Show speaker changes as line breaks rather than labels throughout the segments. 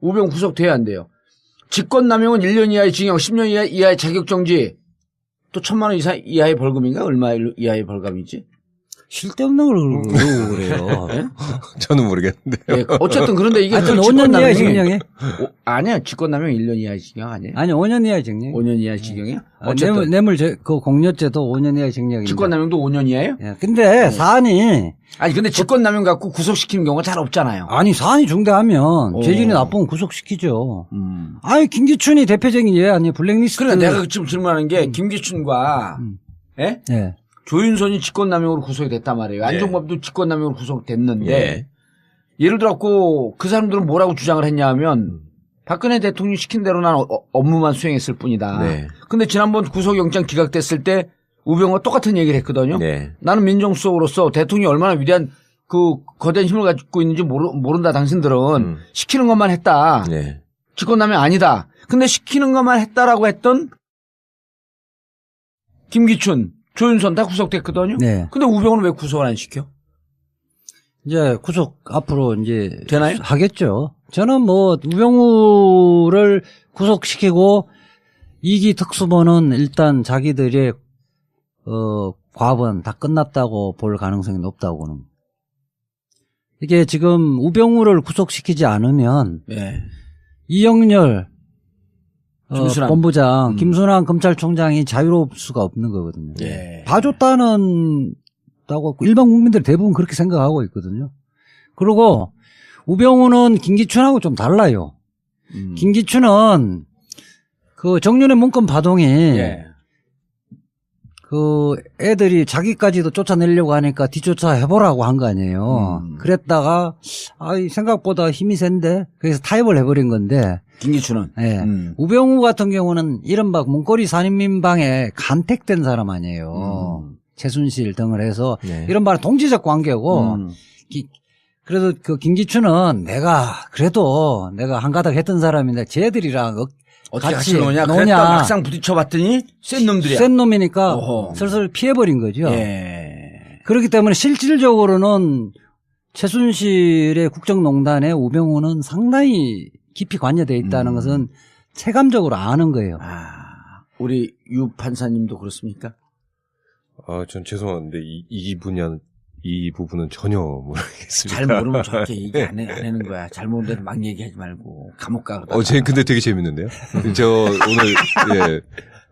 우병우 구속돼야 한대요. 직권남용은 1년 이하의 징역, 10년 이하의 자격정지, 또 1,000만 원 이하의 벌금인가? 얼마 이하의 벌금이지?
쓸데없는 걸 그러고 그래요.
네?
저는 모르겠는데요.
네, 어쨌든 그런데 이게
하여튼 5년 이하의 징역에?
아니야, 직권남용 1년 이하의 징역 아니에요?
아니, 5년 이하의 징역.
5년 이하의 징역이야?
어쨌든. 그 공여죄도 5년 이하의 징역인데.
직권남용도 5년 이하예요?
예, 근데 사안이.
아니, 근데 직권남용 갖고 구속시키는 경우가 잘 없잖아요.
아니, 사안이 중대하면 재질이 나쁘면 구속시키죠. 아니, 김기춘이 대표적인 예 아니에요. 블랙리스트.
그래, 내가 지금 질문하는 게 김기춘과, 예?
예.
조윤선이 직권남용으로 구속이 됐단 말이에요. 안종범도 직권남용으로 구속됐는데 예를 들었고 그 사람들은 뭐라고 주장을 했냐 하면 박근혜 대통령이 시킨 대로 난 업무만 수행했을 뿐이다.
네.
근데 지난번 구속영장 기각됐을 때 우병우가 똑같은 얘기를 했거든요.
네.
나는 민정수석으로서 대통령이 얼마나 위대한 그 거대한 힘을 가지고 있는지 모른다. 당신들은 시키는 것만 했다.
네.
직권남용 아니다. 근데 시키는 것만 했다라고 했던 김기춘 조윤선 다 구속됐거든요.
네.
근데 우병우는 왜 구속을 안 시켜?
이제 구속 앞으로 이제
되나요?
하겠죠. 저는 뭐 우병우를 구속시키고 2기 특수본은 일단 자기들의 과업은 다 끝났다고 볼 가능성이 높다고는. 이게 지금 우병우를 구속시키지 않으면
네.
이영렬 본부장, 김순환 검찰총장이 자유로울 수가 없는 거거든요.
예.
봐줬다고 일반 국민들 대부분 그렇게 생각하고 있거든요. 그리고 우병우는 김기춘하고 좀 달라요. 김기춘은 그 정윤의 문건 파동이 그 애들이 자기까지도 쫓아내려고 하니까 뒤쫓아 해보라고 한 거 아니에요. 그랬다가 생각보다 힘이 센데 그래서 타협을 해버린 건데
김기춘은.
네. 우병우 같은 경우는 이른바 문고리 산인민방에 간택된 사람 아니에요. 최순실 등을 해서 이른바 동지적 관계고 그래도 그 김기춘은 내가 한가닥 했던 사람인데 쟤들이랑
어떻게 같이 노냐? 그랬다 막상 부딪혀봤더니 센 놈들이야.
센 놈이니까 슬슬 피해버린 거죠.
예.
그렇기 때문에 실질적으로는 최순실의 국정농단에 우병우는 상당히 깊이 관여되어 있다는 것은 체감적으로 아는 거예요.
우리 유 판사님도 그렇습니까?
전 죄송한데 이 부분은 전혀 모르겠습니다.
잘 모르면 저렇게 얘기 안 하는 거야. 잘 모르는 대로 막 얘기하지 말고 감옥 가.
근데 되게 재밌는데요? 저 오늘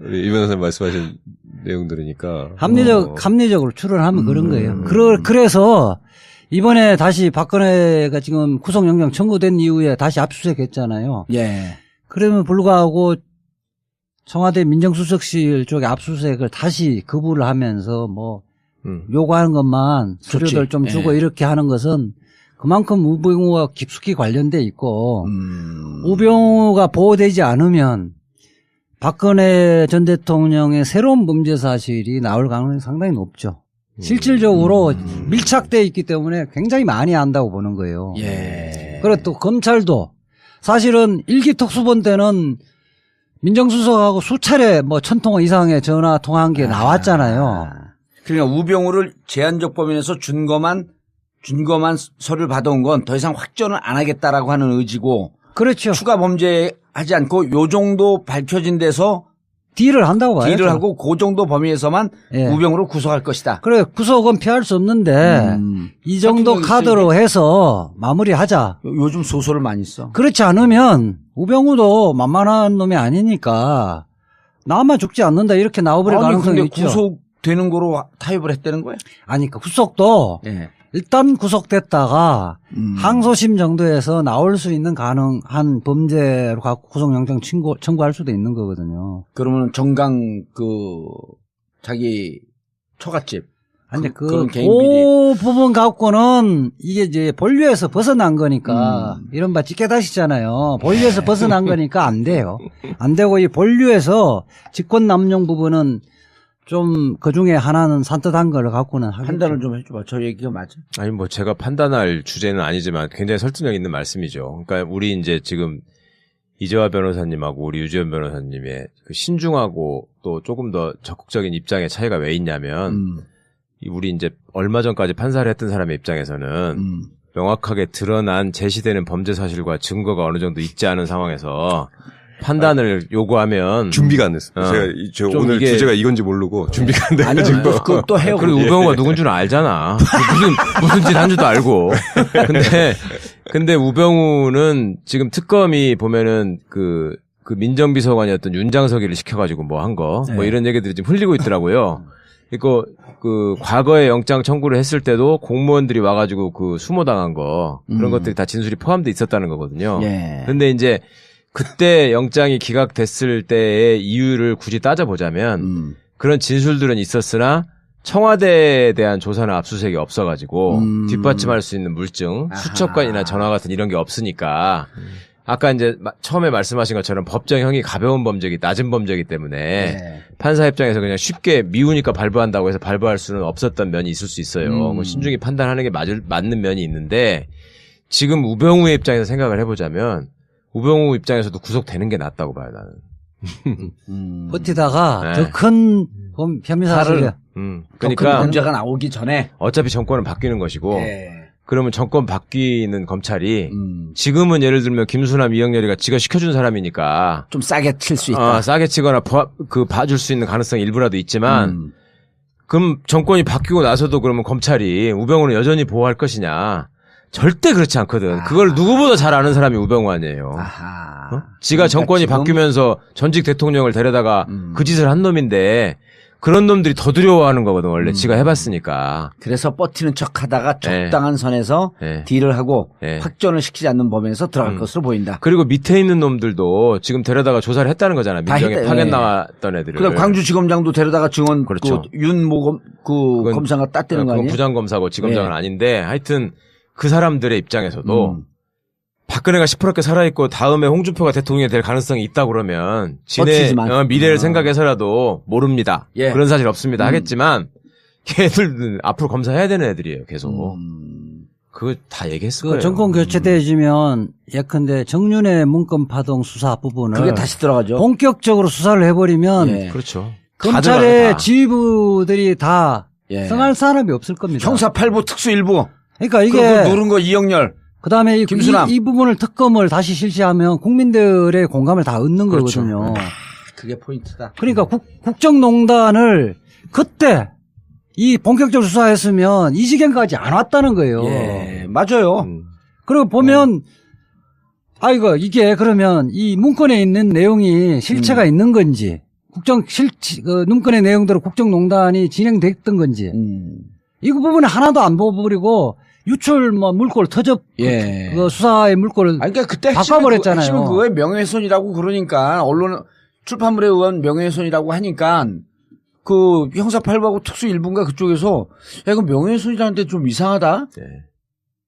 우리 이 변호사님 말씀하신 내용 들으니까
합리적으로 추론하면 그런 거예요. 그래서 이번에 다시 박근혜가 지금 구속영장 청구된 이후에 다시 압수수색했잖아요.
예.
그러면 불구하고 청와대 민정수석실 쪽에 압수수색을 다시 거부를 하면서 요구하는 것만 서류들 좀 주고 이렇게 하는 것은 그만큼 우병우와 깊숙이 관련돼 있고 우병우가 보호되지 않으면 박근혜 전 대통령의 새로운 범죄 사실이 나올 가능성이 상당히 높죠. 실질적으로 밀착되어 있기 때문에 굉장히 많이 안다고 보는 거예요.
예.
그리고 또 검찰도 사실은 1기 특수본 때는 민정수석하고 수차례 1,000통 이상의 전화 통화한 게 나왔잖아요.
그러니까 우병우를 제한적 범위에서 준 것만 서류를 받아온 건 더 이상 확전을 안 하겠다라고 하는 의지고.
그렇죠.
추가 범죄하지 않고 요 정도 밝혀진 데서
딜을 한다고 봐요.
딜을 하고 그 정도 범위에서만 우병우를 구속할 것이다.
그래, 구속은 피할 수 없는데 이 정도 카드로 해서 마무리하자.
요즘 소설을 많이 써.
그렇지 않으면 우병우도 만만한 놈이 아니니까 나만 죽지 않는다 이렇게 나와버릴 가능성이
근데
있죠.
구속되는 거로 타협을 했다는 거야?
아니, 그 구속도 일단 구속됐다가 항소심 정도에서 나올 수 있는 가능한 범죄로 갖고 구속영장 청구할 수도 있는 거거든요.
그러면 정강 자기 처갓집.
아니, 그 부분 갖고는 이게 이제 본류에서 벗어난 거니까 이른바 찌개다시잖아요. 본류에서 벗어난 거니까 안 돼요. 안 되고 이 본류에서 직권남용 부분은 좀 그 중에 하나는 산뜻한 걸 갖고는 하겠죠.
판단을 좀 해줘봐. 저 얘기가 맞아?
아니 제가 판단할 주제는 아니지만 굉장히 설득력 있는 말씀이죠. 그러니까 우리 이제 지금 이재화 변호사님하고 우리 유지연 변호사님의 그 신중하고 또 조금 더 적극적인 입장의 차이가 왜 있냐면 우리 이제 얼마 전까지 판사를 했던 사람의 입장에서는 명확하게 드러난 제시되는 범죄 사실과 증거가 어느 정도 있지 않은 상황에서 판단을 요구하면
준비가 안 됐어. 제가 오늘
이게...
주제가 이건지 모르고 준비가 안
아니요,
돼가지고.
그것도 해요.
그리고 우병우가 누군 줄 알잖아. 무슨 짓 한 줄도 알고. 근데 우병우는 지금 특검이 보면은 그 민정비서관이었던 윤장석이를 시켜가지고 뭐 한 거, 뭐 이런 얘기들이 지금 흘리고 있더라고요. 이거 과거에 영장 청구를 했을 때도 공무원들이 와가지고 그 수모당한 거 그런 것들이 다 진술이 포함돼 있었다는 거거든요.
예.
근데 이제 그때 영장이 기각됐을 때의 이유를 굳이 따져보자면 그런 진술들은 있었으나 청와대에 대한 조사나 압수수색이 없어가지고 뒷받침할 수 있는 물증, 수첩관이나 전화 같은 이런 게 없으니까 아까 이제 처음에 말씀하신 것처럼 법정형이 가벼운 범죄이기 낮은 범죄이기 때문에
네.
판사 입장에서 그냥 쉽게 미우니까 발부한다고 해서 발부할 수는 없었던 면이 있을 수 있어요. 뭐 신중히 판단하는 게 맞는 면이 있는데 지금 우병우의 입장에서 생각을 해보자면 우병우 입장에서도 구속되는 게 낫다고 봐요, 나는.
버티다가
네.
더 큰 혐의 사실을
그러니까
문제가 나오기 전에
어차피 정권은 바뀌는 것이고
예.
그러면 정권 바뀌는 검찰이 지금은 예를 들면 김수남, 이영렬이가 지가 시켜준 사람이니까
좀 싸게 칠 수 있다.
싸게 치거나 봐줄 수 있는 가능성이 일부라도 있지만 그럼 정권이 바뀌고 나서도 그러면 검찰이 우병우는 여전히 보호할 것이냐? 절대 그렇지 않거든. 그걸 누구보다 잘 아는 사람이 우병우 아니에요.
아하.
지가 정권이
지금...
바뀌면서 전직 대통령을 데려다가 그 짓을 한 놈인데 그런 놈들이 더 두려워하는 거거든 원래 지가 해봤으니까.
그래서 버티는 척하다가 적당한 선에서 딜을 하고 확전을 시키지 않는 범위에서 들어갈 것으로 보인다.
그리고 밑에 있는 놈들도 지금 데려다가 조사를 했다는 거잖아. 민정에 파견 나왔던 애들을.
그래 광주지검장도 데려다가 증언
그렇죠.
윤모 검사가 땄다는 거 아니에요?
부장검사고 지검장은 아닌데 하여튼 그 사람들의 입장에서도 박근혜가 시퍼렇게 살아있고 다음에 홍준표가 대통령이 될 가능성이 있다 그러면 지네 미래를 생각해서라도 모릅니다. 그런 사실 없습니다 하겠지만 걔들은 앞으로 검사해야 되는 애들이에요 계속. 그거 다 얘기했을 거예요.
정권 교체되어지면 예컨대 정윤회 문건 파동 수사 부분을
그게 다시 들어가죠.
본격적으로 수사를 해버리면
그렇죠.
검찰의 지휘부들이 다 성할 사람이 없을 겁니다.
형사 8부 특수 1부.
그러니까 이게
누른 거 이영렬.
그다음에
김수남.
이 부분을 특검을 다시 실시하면 국민들의 공감을 다 얻는 거거든요.
그게 포인트다.
그러니까 국정농단을 그때 이 본격적으로 수사했으면 이 지경까지 안 왔다는 거예요.
예, 맞아요.
그리고 보면 이게 그러면 이 문건에 있는 내용이 실체가 있는 건지 문건의 내용대로 국정농단이 진행됐던 건지 이 부분에 하나도 안 보고버리고 유출 물꼬를 그 수사의 물꼬를
그러니까 그때
바꿔버렸잖아요.
핵심은 그거에 명예훼손이라고 그러니까 언론 출판물에 의한 명예훼손이라고 하니까 그 형사 8부하고 특수 1부인가 그쪽에서 이거 명예훼손이라는데 좀 이상하다.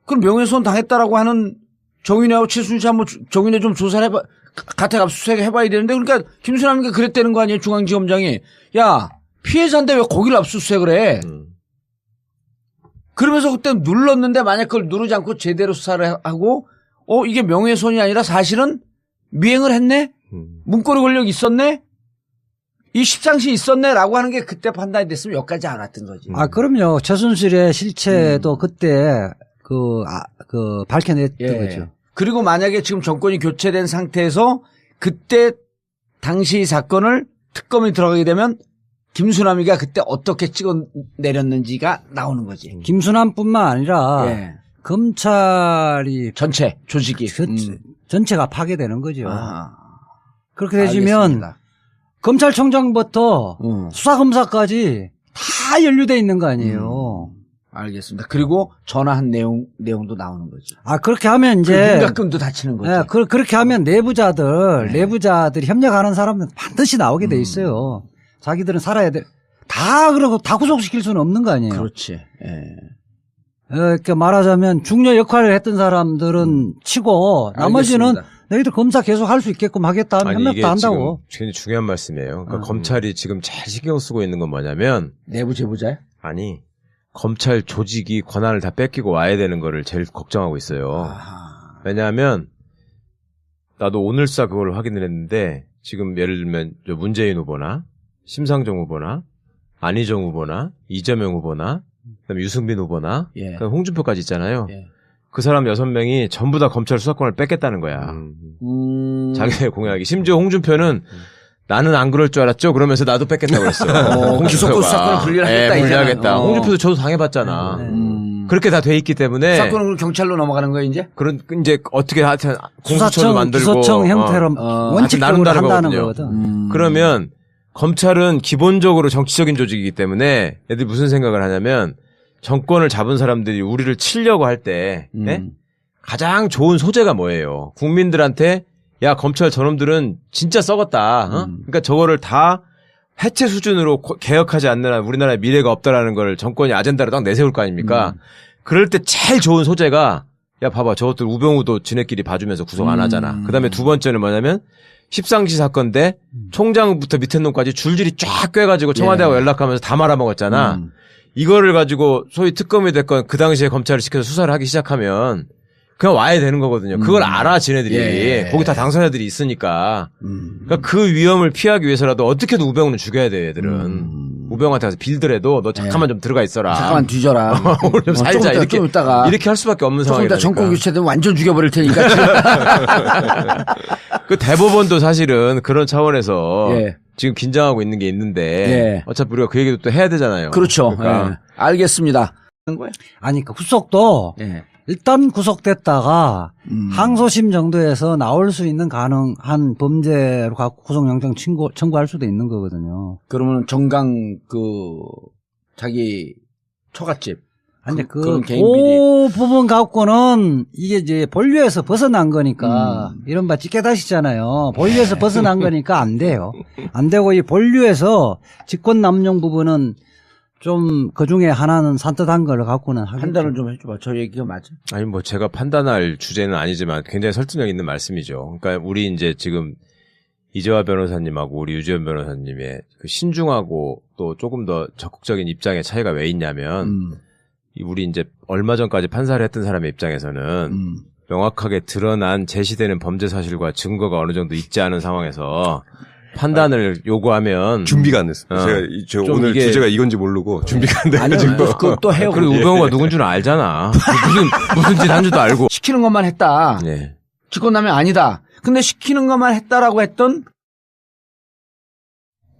그럼 명예훼손 당했다라고 하는 정윤회하고 최순실 한번 정윤회 좀 조사를 해봐. 가택 압수수색 해봐야 되는데 그러니까 김수남이가 그랬다는 거 아니에요. 중앙지검장이. 야 피해자인데 왜 거기를 압수수색을 해. 그러면서 그때 눌렀는데 만약 그걸 누르지 않고 제대로 수사를 하고 이게 명예훼손이 아니라 사실은 미행을 했네? 문고리 권력 있었네? 이 십상시 있었네? 라고 하는 게 그때 판단이 됐으면 여기까지 안 왔던 거지.
그럼요. 최순실의 실체도 그때 밝혀냈던 거죠.
그리고 만약에 지금 정권이 교체된 상태에서 그때 당시 사건을 특검이 들어가게 되면 김수남이가 그때 어떻게 찍어 내렸는지가 나오는 거지.
김수남뿐만 아니라 검찰이
전체 조직이
전체가 파괴되는 거죠. 그렇게 되시면 알겠습니다. 검찰총장부터 수사검사까지 다 연루돼 있는 거 아니에요.
알겠습니다. 그리고 전화한 내용도 나오는 거지.
그렇게 하면 이제
윤곽금도 다치는 거지.
그렇게 하면 내부자들이 협력하는 사람은 반드시 나오게 돼 있어요. 자기들은 살아야 돼. 그러고 다 구속시킬 수는 없는 거 아니에요.
그렇지.
이렇게 말하자면 중요 역할을 했던 사람들은 치고 나머지는 알겠습니다. 너희들 검사 계속 할 수 있게끔 하겠다 하면 협력도 한다고.
굉장히 중요한 말씀이에요. 그러니까 검찰이 지금 잘 신경 쓰고 있는 건 뭐냐면
내부 제보자야?
아니 검찰 조직이 권한을 다 뺏기고 와야 되는 거를 제일 걱정하고 있어요. 왜냐하면 나도 오늘사 그걸 확인을 했는데 지금 예를 들면 문재인 후보나 심상정 후보나 안희정 후보나 이재명 후보나 그다음에 유승민 후보나 그다음에 홍준표까지 있잖아요. 그 사람 6명이 전부 다 검찰 수사권을 뺏겠다는 거야. 자기의 공약이. 심지어 홍준표는 나는 안 그럴 줄 알았죠? 그러면서 나도 뺏겠다고 그랬어요.
기소권 수사권을 분리하겠다.
분리하겠다. 홍준표도 저도 당해봤잖아. 그렇게 다 돼 있기 때문에.
수사권은 경찰로 넘어가는 거야, 이제?
이제 어떻게 하여튼 공수처도 만들고.
수사청 형태로 원칙적으로
다른
한다는
거거든요.
거거든.
그러면 검찰은 기본적으로 정치적인 조직이기 때문에 애들이 무슨 생각을 하냐면 정권을 잡은 사람들이 우리를 치려고 할 때 가장 좋은 소재가 뭐예요? 국민들한테 야 검찰 저놈들은 진짜 썩었다. 그러니까 저거를 다 해체 수준으로 개혁하지 않는 한 우리나라의 미래가 없다라는 걸 정권이 아젠다로 딱 내세울 거 아닙니까? 그럴 때 제일 좋은 소재가 야 봐봐 저것들 우병우도 지네끼리 봐주면서 구속 안 하잖아. 그다음에 두 번째는 뭐냐면 십상시 사건 때 총장부터 밑에 놈까지 줄줄이 쫙 꿰가지고 청와대하고 연락하면서 다 말아먹었잖아. 이거를 가지고 소위 특검이 됐건 그 당시에 검찰을 시켜서 수사를 하기 시작하면 그냥 와야 되는 거거든요. 그걸 알아 지네들이. 거기 다 당사자들이 있으니까. 그러니까 그 위험을 피하기 위해서라도 어떻게든 우병우는 죽여야 돼 얘들은. 우병우한테 가서 빌더라도 너 잠깐만 좀 들어가 있어라.
잠깐만 뒤져라.
오늘 좀 살자. 이렇게 할 수밖에 없는 상황이니까.
정권 교체되면 완전 죽여버릴 테니까.
그 대법원도 사실은 그런 차원에서 지금 긴장하고 있는 게 있는데 어차피 우리가 그 얘기도 또 해야 되잖아요.
그렇죠.
그러니까.
알겠습니다.
아니 그 구속도 일단 구속됐다가 항소심 정도에서 나올 수 있는 가능한 범죄로 갖고 구속영장 청구할 수도 있는 거거든요.
그러면 정강 자기 처갓집
아니
그런 개인 비리
그 부분 갖고는 이게 이제 본류에서 벗어난 거니까 이른바 찌개다시잖아요. 본류에서 벗어난 거니까 안 돼요. 안 되고 이 본류에서 직권남용 부분은 좀 그 중에 하나는 산뜻한 걸 갖고는 하겠죠.
판단을 좀 해줘봐. 저 얘기가 맞아?
아니 뭐 제가 판단할 주제는 아니지만 굉장히 설득력 있는 말씀이죠. 그러니까 우리 이제 지금 이재화 변호사님하고 우리 유지현 변호사님의 그 신중하고 또 조금 더 적극적인 입장의 차이가 왜 있냐면 우리 이제 얼마 전까지 판사를 했던 사람의 입장에서는 명확하게 드러난 제시되는 범죄 사실과 증거가 어느 정도 있지 않은 상황에서 판단을 요구하면
준비가 안 됐어요. 제가 오늘 주제가 이건지 모르고 준비가 안 돼가지고
또 해요.
그리고 우병우가 누군 줄 알잖아. 무슨 짓 한 줄도 알고
시키는 것만 했다. 직권남용 아니다. 근데 시키는 것만 했다라고 했던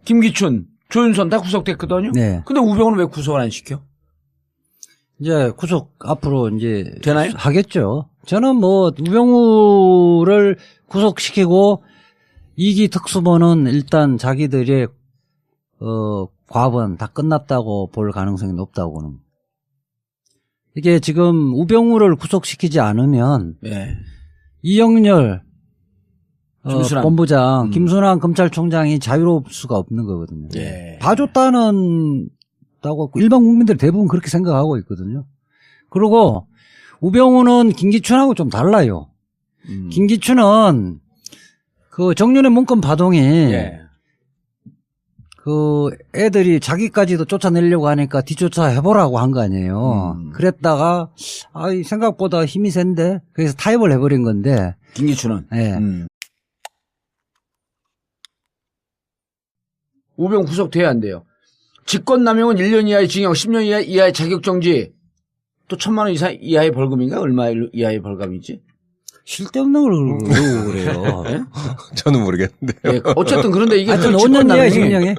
김기춘, 조윤선 다 구속됐거든요. 근데 우병우는 왜 구속을 안 시켜?
이제 구속 앞으로 이제
되나요?
하겠죠. 저는 뭐 우병우를 구속시키고 2기 특수본은 일단 자기들의 과번 다 끝났다고 볼 가능성이 높다고 보는. 이게 지금 우병우를 구속시키지 않으면 이영렬 본부장, 김순환 검찰총장이 자유로울 수가 없는 거거든요. 봐줬다고 일반 국민들이 대부분 그렇게 생각하고 있거든요. 그리고 우병우는 김기춘하고 좀 달라요. 김기춘은 그 정윤의 문건 파동이 그 애들이 자기까지도 쫓아내려고 하니까 뒤쫓아 해보라고 한 거 아니에요. 그랬다가 생각보다 힘이 센데 그래서 타협을 해버린 건데
김기춘은 우병우 구속돼야 안 돼요. 직권남용은 1년 이하의 징역, 10년 이하의 자격정지, 또 1,000만 원 이하의 벌금인가? 얼마 이하의 벌금이지?
쓸데없는 걸 그러고 그래요.
저는 모르겠는데.
어쨌든 그런데 이게
하여튼 5년 이하의 징역에?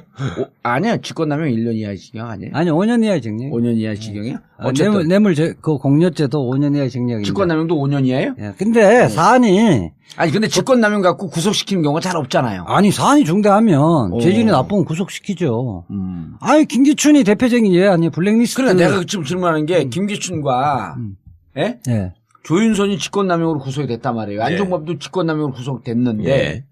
아니야. 직권남용 1년 이하의 징역 아니에요?
아니 5년 이하의 징역.
5년 이하의 징역이야? 어쨌든
뇌물 그 공여죄도 5년 이하의 징역인데.
직권남용도 5년 이하예요?
근데 사안이
근데 직권남용 갖고 구속시키는 경우가 잘 없잖아요.
아니 사안이 중대하면 죄질이 나쁘면 구속시키죠. 김기춘이 대표적인 예 아니에요. 블랙리스트.
그래 내가 지금 질문하는 게 김기춘과 조윤선이 직권남용으로 구속이 됐단 말이에요. 안종범도 직권남용으로 구속됐는데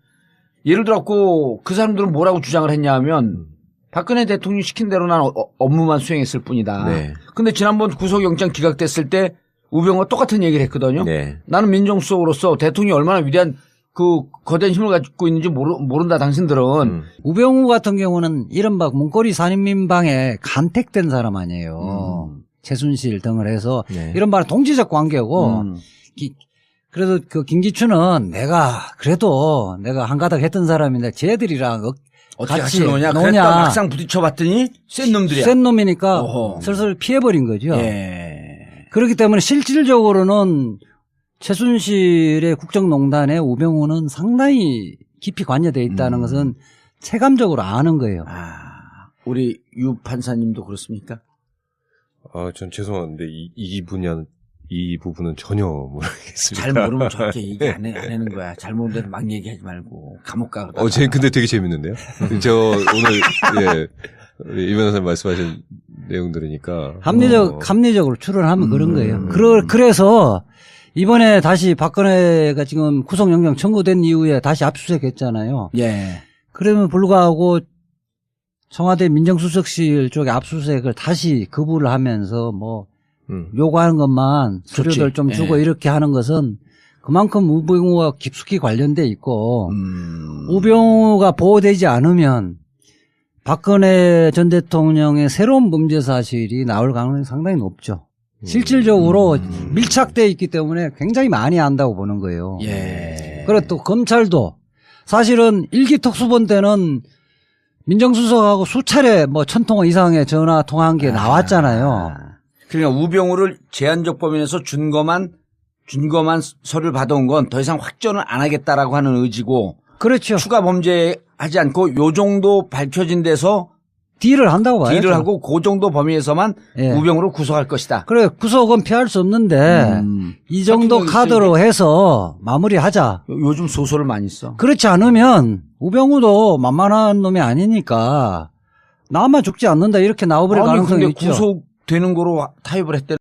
예를 들었고 그 사람들은 뭐라고 주장을 했냐면 박근혜 대통령이 시킨 대로 난 업무만 수행했을 뿐이다. 근데 지난번 구속영장 기각됐을 때 우병우가 똑같은 얘기를 했거든요. 나는 민정수석으로서 대통령이 얼마나 위대한 그 거대한 힘을 가지고 있는지 모른다 당신들은.
우병우 같은 경우는 이른바 문고리 산인민방에 간택된 사람 아니에요. 최순실 등을 해서 이른바 동지적 관계고 그래도 그 김기춘은 내가 한가닥 했던 사람인데 쟤들이랑
어떻게 같이 노냐? 그랬다 막상 부딪혀봤더니 센 놈들이야.
센 놈이니까 슬슬 피해버린 거죠. 그렇기 때문에 실질적으로는 최순실의 국정농단에 우병우는 상당히 깊이 관여되어 있다는 것은 체감적으로 아는 거예요.
우리 유 판사님도 그렇습니까?
전 죄송한데 이 부분은 전혀 모르겠습니다.
잘 모르면 저렇게 얘기 안 하는 거야. 잘 모르는 대로 막 얘기하지 말고 감옥 가.
근데 되게 재밌는데요? 저 오늘, 이 변호사님 말씀하신 내용 들으니까.
합리적으로 추론하면 그런 거예요. 그래서 이번에 다시 박근혜가 지금 구속영장 청구된 이후에 다시 압수수색 했잖아요.
예.
그러면 불구하고 청와대 민정수석실 쪽에 압수수색을 다시 거부를 하면서 뭐 요구하는 것만 서류들 좀 주고 이렇게 하는 것은 그만큼 우병우와 깊숙이 관련돼 있고 우병우가 보호되지 않으면 박근혜 전 대통령의 새로운 범죄 사실이 나올 가능성이 상당히 높죠. 실질적으로 밀착되어 있기 때문에 굉장히 많이 안다고 보는 거예요.
예.
그리고 또 검찰도 사실은 1기 특수본 때는 민정수석하고 수차례 뭐 1000통화 이상의 전화 통화한 게 나왔잖아요.
그러니까 우병우를 제한적 범위에서 준 것만 서류를 받아온 건 더 이상 확전을 안 하겠다라고 하는 의지고.
그렇죠.
추가 범죄하지 않고 요 정도 밝혀진 데서
딜을 한다고 봐야죠.
딜을 하고 그 정도 범위에서만 우병우를 구속할 것이다.
그래, 구속은 피할 수 없는데 이 정도 카드로 해서 마무리하자.
요즘 소설을 많이 써.
그렇지 않으면 우병우도 만만한 놈이 아니니까 나만 죽지 않는다 이렇게 나와버릴 가능성이
근데
있죠.
구속되는 거로 타협을 했대.